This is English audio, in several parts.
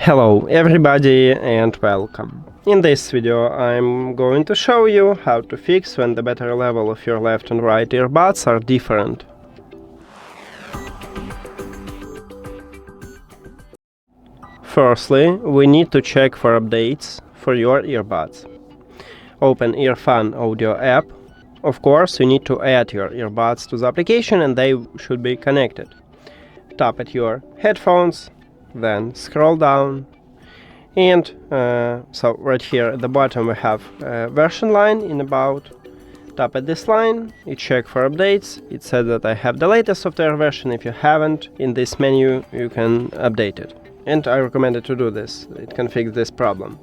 Hello everybody and welcome. In this video I'm going to show you how to fix when the battery level of your left and right earbuds are different. Firstly, we need to check for updates for your earbuds. Open EARFUN Audio app. Of course, you need to add your earbuds to the application and they should be connected. Tap at your headphones, then scroll down, and so right here at the bottom we have a version line in about. Tap at this line, it checks for updates. It said that I have the latest software version. If you haven't, in this menu you can update it, and I recommend it to do this. It can fix this problem.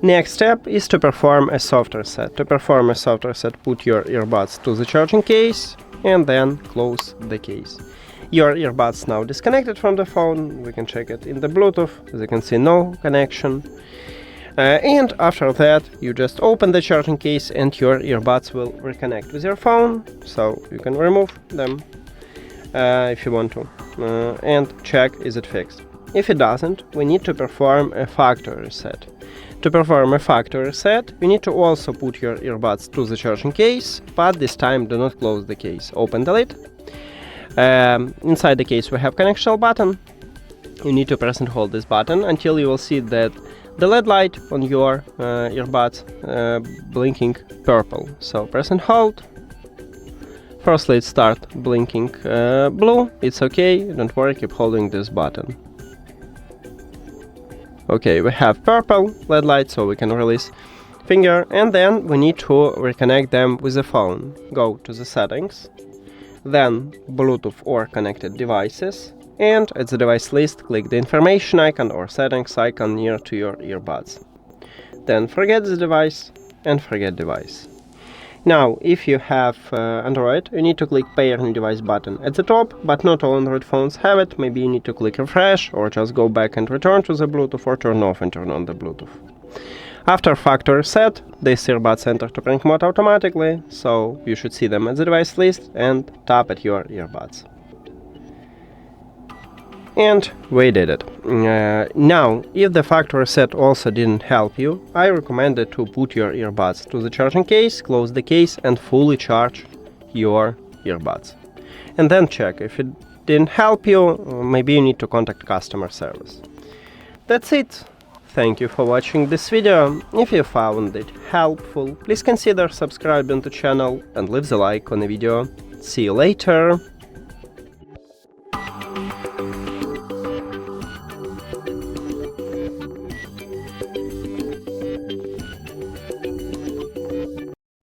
Next step is to perform a soft reset. To perform a soft reset, put your earbuds to the charging case and then close the case. Your earbuds now disconnected from the phone. We can check it in the Bluetooth. As you can see, no connection. And after that, you just open the charging case and your earbuds will reconnect with your phone. So you can remove them if you want to and check is it fixed. If it doesn't, we need to perform a factory reset. To perform a factory reset, you need to also put your earbuds to the charging case, but this time do not close the case. Open the lid. Inside the case we have connection button. You need to press and hold this button until you will see that the LED light on your earbuds blinking purple. So press and hold. Firstly it starts blinking blue. It's okay, don't worry, keep holding this button. Okay, we have purple LED light, so we can release finger, and then we need to reconnect them with the phone. Go to the settings, then Bluetooth or connected devices, and at the device list click the information icon or settings icon near to your earbuds. Then forget the device and forget device. Now, if you have Android, you need to click Pair New Device button at the top, but not all Android phones have it. Maybe you need to click Refresh, or just go back and return to the Bluetooth, or turn off and turn on the Bluetooth. After factory reset, these earbuds enter to pairing mode automatically, so you should see them at the device list and tap at your earbuds. And we did it. Now, if the factory reset also didn't help you, I recommend it to put your earbuds to the charging case, close the case and fully charge your earbuds. And then check. If it didn't help you, maybe you need to contact customer service. That's it. Thank you for watching this video. If you found it helpful, please consider subscribing to the channel and leave the like on the video. See you later!